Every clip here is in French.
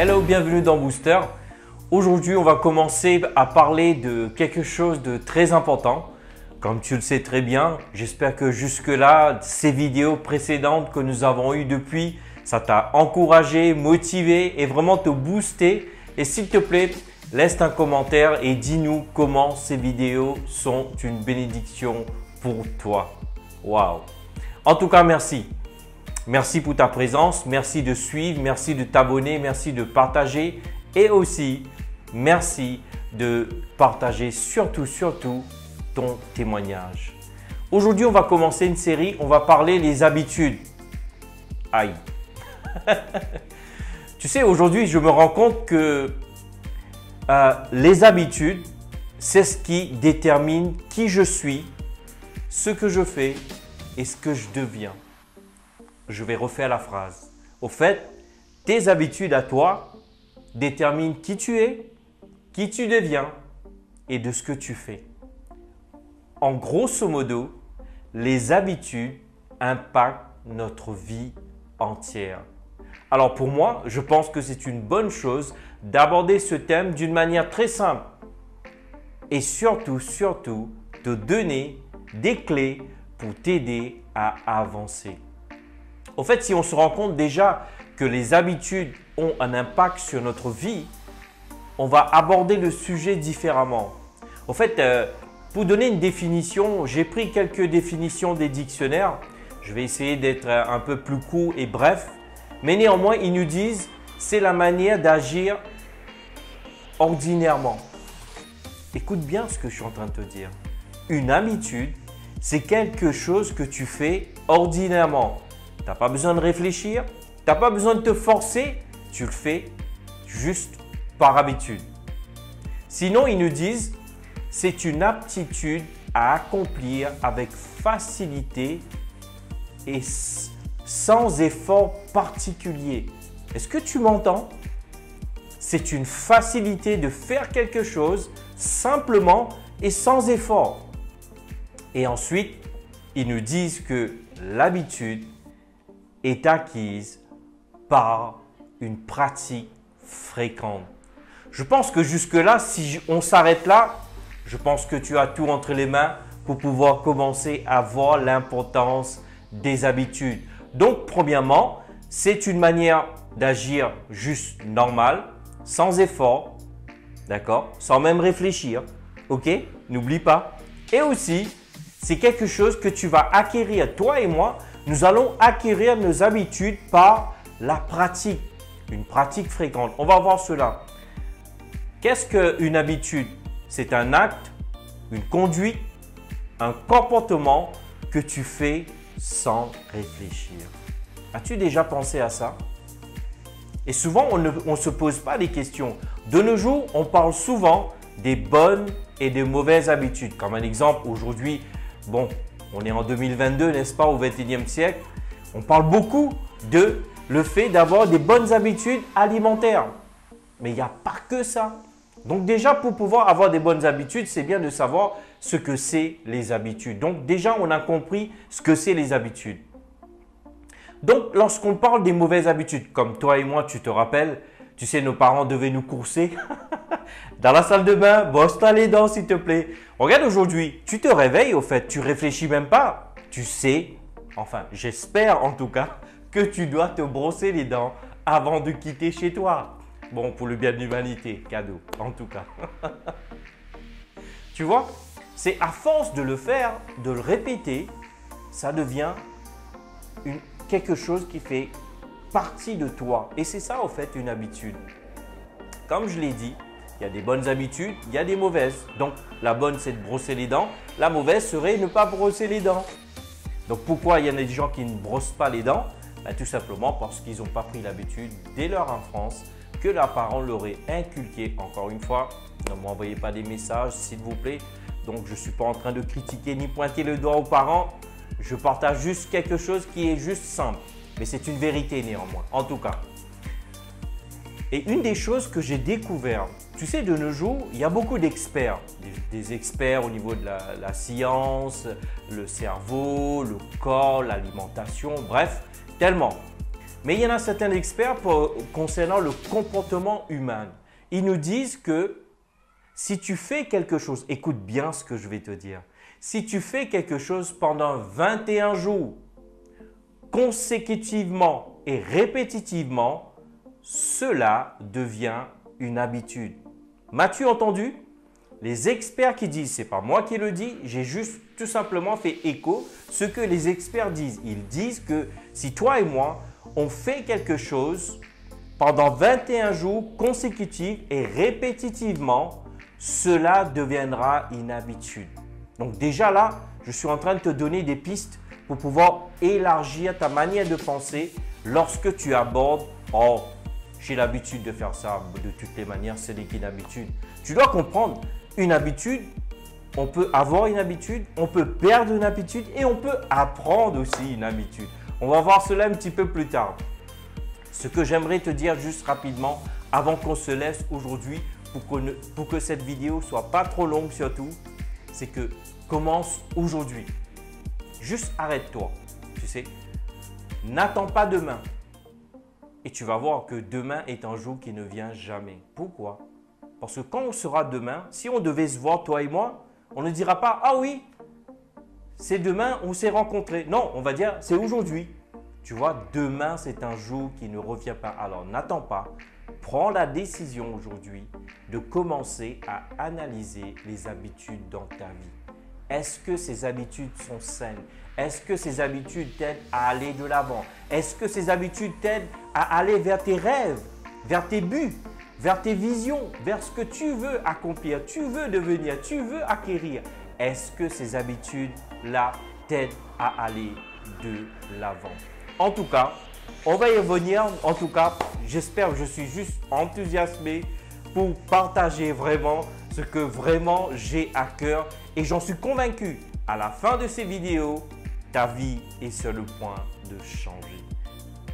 Hello, bienvenue dans Booster. Aujourd'hui, on va commencer à parler de quelque chose de très important. Comme tu le sais très bien, j'espère que jusque-là, ces vidéos précédentes que nous avons eues depuis, ça t'a encouragé, motivé et vraiment te boosté. Et s'il te plaît, laisse un commentaire et dis-nous comment ces vidéos sont une bénédiction pour toi. Waouh! En tout cas, merci. Merci pour ta présence, merci de suivre, merci de t'abonner, merci de partager et aussi merci de partager surtout ton témoignage. Aujourd'hui, on va commencer une série, on va parler des habitudes. Aïe! Tu sais, aujourd'hui, je me rends compte que les habitudes, c'est ce qui détermine qui je suis, ce que je fais et ce que je deviens. Je vais refaire la phrase. Au fait, tes habitudes à toi déterminent qui tu es, qui tu deviens et de ce que tu fais. En grosso modo, les habitudes impactent notre vie entière. Alors pour moi, je pense que c'est une bonne chose d'aborder ce thème d'une manière très simple et surtout te donner des clés pour t'aider à avancer. En fait, si on se rend compte déjà que les habitudes ont un impact sur notre vie, on va aborder le sujet différemment. En fait, pour donner une définition, j'ai pris quelques définitions des dictionnaires. Je vais essayer d'être un peu plus court et bref. Mais néanmoins, ils nous disent c'est la manière d'agir ordinairement. Écoute bien ce que je suis en train de te dire. Une habitude, c'est quelque chose que tu fais ordinairement. Tu n'as pas besoin de réfléchir, tu n'as pas besoin de te forcer, tu le fais juste par habitude. Sinon, ils nous disent c'est une aptitude à accomplir avec facilité et sans effort particulier. Est-ce que tu m'entends? C'est une facilité de faire quelque chose simplement et sans effort. Et ensuite, ils nous disent que l'habitude est acquise par une pratique fréquente. Je pense que jusque-là, si on s'arrête là, je pense que tu as tout entre les mains pour pouvoir commencer à voir l'importance des habitudes. Donc, premièrement, c'est une manière d'agir juste normale, sans effort, d'accord, sans même réfléchir, ok? N'oublie pas. Et aussi, c'est quelque chose que tu vas acquérir, toi et moi. Nous allons acquérir nos habitudes par la pratique, une pratique fréquente. On va voir cela. Qu'est-ce qu'une habitude? C'est un acte, une conduite, un comportement que tu fais sans réfléchir. As-tu déjà pensé à ça? Et souvent, on ne se pose pas des questions. De nos jours, on parle souvent des bonnes et des mauvaises habitudes. Comme un exemple, aujourd'hui, bon, on est en 2022, n'est-ce pas, au 21e siècle. On parle beaucoup de le fait d'avoir des bonnes habitudes alimentaires. Mais il n'y a pas que ça. Donc déjà, pour pouvoir avoir des bonnes habitudes, c'est bien de savoir ce que c'est les habitudes. Donc déjà, on a compris ce que c'est les habitudes. Donc, lorsqu'on parle des mauvaises habitudes, comme toi et moi, tu te rappelles, tu sais, nos parents devaient nous courser dans la salle de bain, brosse-toi les dents s'il te plaît. Regarde aujourd'hui, tu te réveilles au fait, tu réfléchis même pas. Tu sais, enfin j'espère en tout cas, que tu dois te brosser les dents avant de quitter chez toi. Bon, pour le bien de l'humanité, cadeau, en tout cas. Tu vois, c'est à force de le faire, de le répéter, ça devient quelque chose qui fait partie de toi. Et c'est ça, au fait, une habitude. Comme je l'ai dit, il y a des bonnes habitudes, il y a des mauvaises. Donc, la bonne, c'est de brosser les dents. La mauvaise serait ne pas brosser les dents. Donc, pourquoi il y en a des gens qui ne brossent pas les dents? Ben, tout simplement parce qu'ils n'ont pas pris l'habitude, dès leur enfance, que leurs parents leur aient inculqué. Encore une fois, ne m'envoyez pas des messages, s'il vous plaît. Donc, je ne suis pas en train de critiquer ni pointer le doigt aux parents. Je partage juste quelque chose qui est juste simple. Mais c'est une vérité néanmoins, en tout cas. Et une des choses que j'ai découvert, tu sais, de nos jours, il y a beaucoup d'experts. Des experts au niveau de la science, le cerveau, le corps, l'alimentation, bref, tellement. Mais il y en a certains experts concernant le comportement humain. Ils nous disent que si tu fais quelque chose, écoute bien ce que je vais te dire. Si tu fais quelque chose pendant 21 jours, consécutivement et répétitivement, cela devient une habitude. M'as-tu entendu? Les experts qui disent, ce n'est pas moi qui le dis, j'ai juste tout simplement fait écho ce que les experts disent. Ils disent que si toi et moi, on fait quelque chose pendant 21 jours consécutifs et répétitivement, cela deviendra une habitude. Donc déjà là, je suis en train de te donner des pistes pour pouvoir élargir ta manière de penser lorsque tu abordes « Oh, j'ai l'habitude de faire ça, de toutes les manières, ce n'est qu'une habitude. » Tu dois comprendre, une habitude, on peut avoir une habitude, on peut perdre une habitude et on peut apprendre aussi une habitude. On va voir cela un petit peu plus tard. Ce que j'aimerais te dire juste rapidement avant qu'on se laisse aujourd'hui pour que cette vidéo soit pas trop longue surtout, c'est que commence aujourd'hui. Juste arrête-toi, tu sais. N'attends pas demain. Et tu vas voir que demain est un jour qui ne vient jamais. Pourquoi? Parce que quand on sera demain, si on devait se voir toi et moi, on ne dira pas « Ah oui, c'est demain, on s'est rencontrés ». Non, on va dire « C'est aujourd'hui ». Tu vois, demain, c'est un jour qui ne revient pas. Alors, n'attends pas. Prends la décision aujourd'hui de commencer à analyser les habitudes dans ta vie. Est-ce que ces habitudes sont saines? Est-ce que ces habitudes t'aident à aller de l'avant? Est-ce que ces habitudes t'aident à aller vers tes rêves, vers tes buts, vers tes visions, vers ce que tu veux accomplir, tu veux devenir, tu veux acquérir? Est-ce que ces habitudes-là t'aident à aller de l'avant? En tout cas, on va y revenir. En tout cas, j'espère que je suis juste enthousiasmé pour partager vraiment ce que vraiment j'ai à cœur. Et j'en suis convaincu, à la fin de ces vidéos, ta vie est sur le point de changer.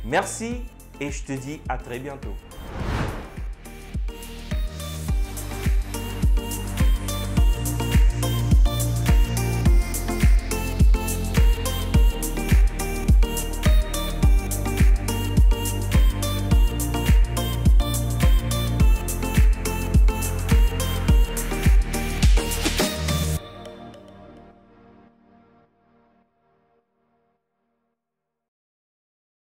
Merci et je te dis à très bientôt.